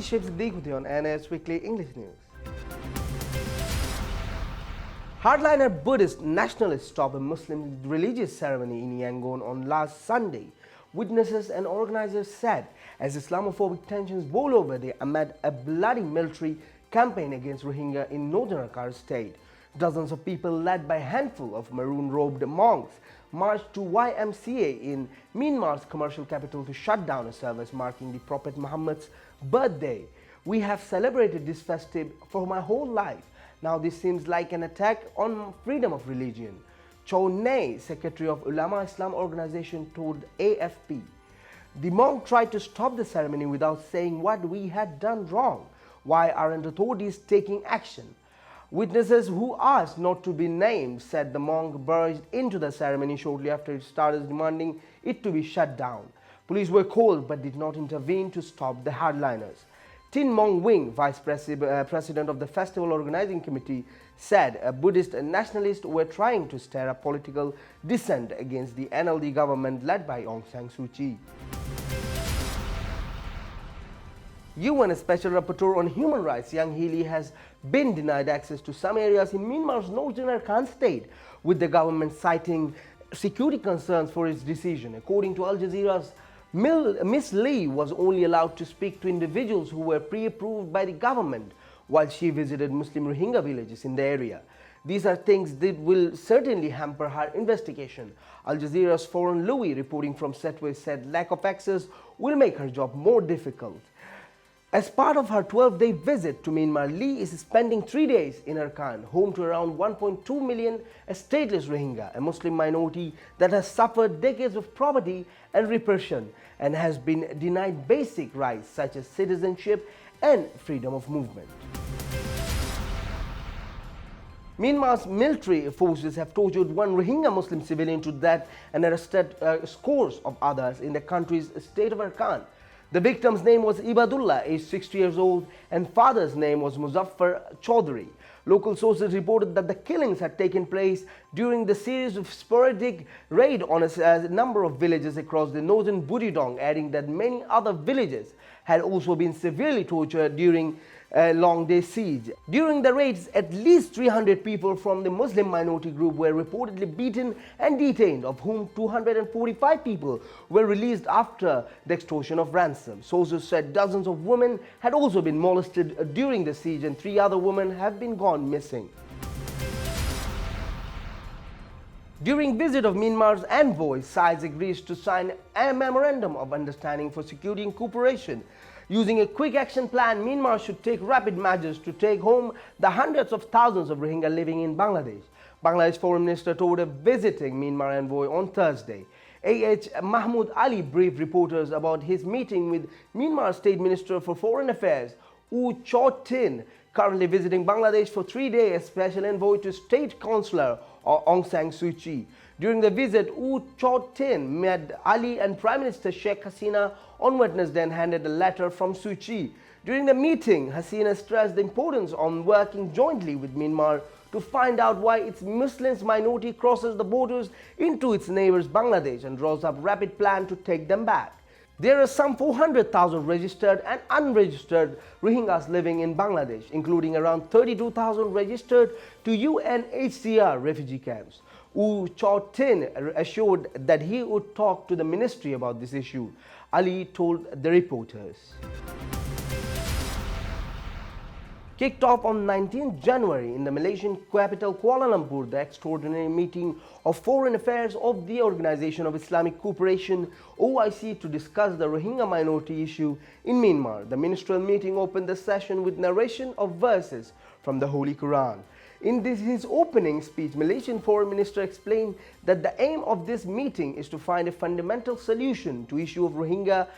Shifts d'écouter on NS Weekly English News. Hardliner Buddhist nationalists stopped a Muslim religious ceremony in Yangon on last Sunday. Witnesses and organizers said as Islamophobic tensions boiled over there amid a bloody military campaign against Rohingya in northern Arakan state. Dozens of people led by a handful of maroon-robed monks marched to YMCA in Myanmar's commercial capital to shut down a service marking the Prophet Muhammad's birthday. "We have celebrated this festive for my whole life. Now this seems like an attack on freedom of religion," Chow Nay, secretary of Ulama Islam organization, told AFP. The monk tried to stop the ceremony without saying what we had done wrong. Why aren't authorities taking action? Witnesses who asked not to be named said the monk barged into the ceremony shortly after it started, demanding it to be shut down. Police were called but did not intervene to stop the hardliners. Tin Mong Wing, vice president of the festival organizing committee, said Buddhist nationalists were trying to stir up political dissent against the NLD government led by Aung San Suu Kyi. UN Special Rapporteur on Human Rights Yang Healy has been denied access to some areas in Myanmar's northern Arakan state, with the government citing security concerns for its decision. According to Al Jazeera's Miss Lee was only allowed to speak to individuals who were pre-approved by the government while she visited Muslim Rohingya villages in the area. These are things that will certainly hamper her investigation. Al Jazeera's Foreign Louis, reporting from Setway, said lack of access will make her job more difficult. As part of her 12-day visit to Myanmar, Lee is spending 3 days in Arakan, home to around 1.2 million stateless Rohingya, a Muslim minority that has suffered decades of poverty and repression and has been denied basic rights such as citizenship and freedom of movement. Myanmar's military forces have tortured one Rohingya Muslim civilian to death and arrested scores of others in the country's state of Arakan. The victim's name was Ibadullah, aged 60 years old, and father's name was Muzaffar Chaudhry. Local sources reported that the killings had taken place during the series of sporadic raids on a number of villages across the northern Budidong, adding that many other villages had also been severely tortured during a long-day siege. During the raids, at least 300 people from the Muslim minority group were reportedly beaten and detained, of whom 245 people were released after the extortion of ransom. Sources said dozens of women had also been molested during the siege and 3 other women have been gone missing. During visit of Myanmar's envoy, sides agrees to sign a memorandum of understanding for security and cooperation. Using a quick action plan, Myanmar should take rapid measures to take home the hundreds of thousands of Rohingya living in Bangladesh. Bangladesh Foreign Minister told a visiting Myanmar envoy on Thursday. A.H. Mahmood Ali briefed reporters about his meeting with Myanmar State Minister for Foreign Affairs, U Chaw Tin, currently visiting Bangladesh for 3 days as special envoy to State Councillor Aung San Suu Kyi. During the visit, U Chaw Tin met Ali and Prime Minister Sheikh Hasina on Wednesday and handed a letter from Suu Kyi. During the meeting, Hasina stressed the importance of working jointly with Myanmar to find out why its Muslim minority crosses the borders into its neighbors Bangladesh and draws up a rapid plan to take them back. There are some 400,000 registered and unregistered Rohingyas living in Bangladesh, including around 32,000 registered to UNHCR refugee camps. U Chaw Tin assured that he would talk to the ministry about this issue, Ali told the reporters. Kicked off on 19th January in the Malaysian capital Kuala Lumpur, the extraordinary meeting of Foreign Affairs of the Organization of Islamic Cooperation (OIC) to discuss the Rohingya minority issue in Myanmar. The ministerial meeting opened the session with narration of verses from the Holy Quran. In his opening speech, Malaysian Foreign Minister explained that the aim of this meeting is to find a fundamental solution to the issue of Rohingya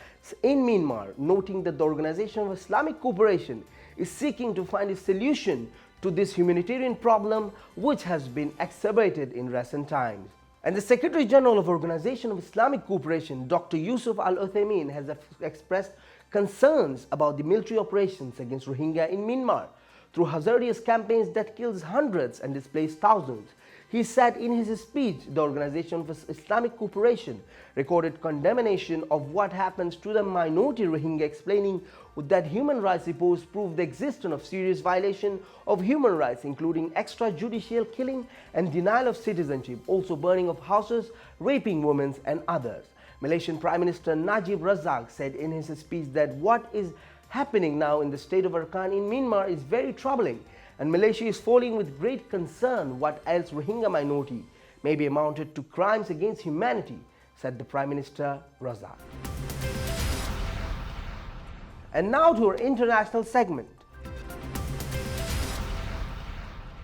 in Myanmar, noting that the Organization of Islamic Cooperation is seeking to find a solution to this humanitarian problem which has been exacerbated in recent times. And the Secretary General of Organization of Islamic Cooperation, Dr. Yusuf Al-Uthaymin, has expressed concerns about the military operations against Rohingya in Myanmar through hazardous campaigns that kills hundreds and displays thousands. He said in his speech, the Organization for Islamic Cooperation recorded condemnation of what happens to the minority Rohingya, explaining that human rights reports prove the existence of serious violation of human rights, including extrajudicial killing and denial of citizenship, also burning of houses, raping women and others. Malaysian Prime Minister Najib Razak said in his speech that what is happening now in the state of Arakan in Myanmar is very troubling, and Malaysia is following with great concern what else Rohingya minority may be amounted to crimes against humanity, said the Prime Minister Razak. And now to our international segment.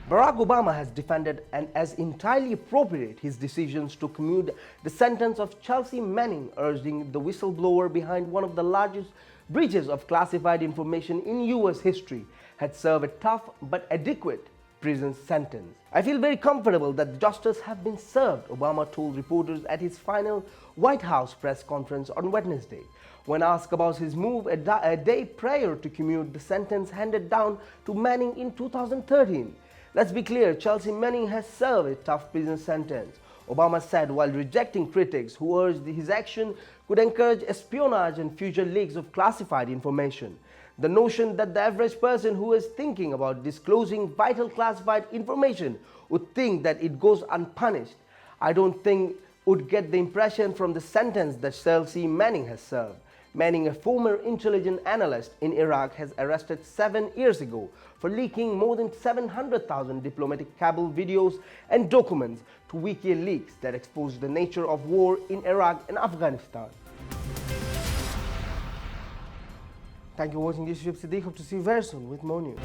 Barack Obama has defended and as entirely appropriate his decisions to commute the sentence of Chelsea Manning, urging the whistleblower behind one of the largest breaches of classified information in US history had served a tough but adequate prison sentence. I feel very comfortable that justice has been served, Obama told reporters at his final White House press conference on Wednesday. When asked about his move a day prior to commute the sentence handed down to Manning in 2013. Let's be clear, Chelsea Manning has served a tough prison sentence, Obama said, while rejecting critics who urged his action could encourage espionage and future leaks of classified information. The notion that the average person who is thinking about disclosing vital classified information would think that it goes unpunished, I don't think would get the impression from the sentence that Chelsea Manning has served. Manning, a former intelligence analyst in Iraq, has arrested 7 years ago for leaking more than 700,000 diplomatic cabal videos and documents to WikiLeaks that exposed the nature of war in Iraq and Afghanistan. Thank you for watching this video. Hope to see you very soon with more news.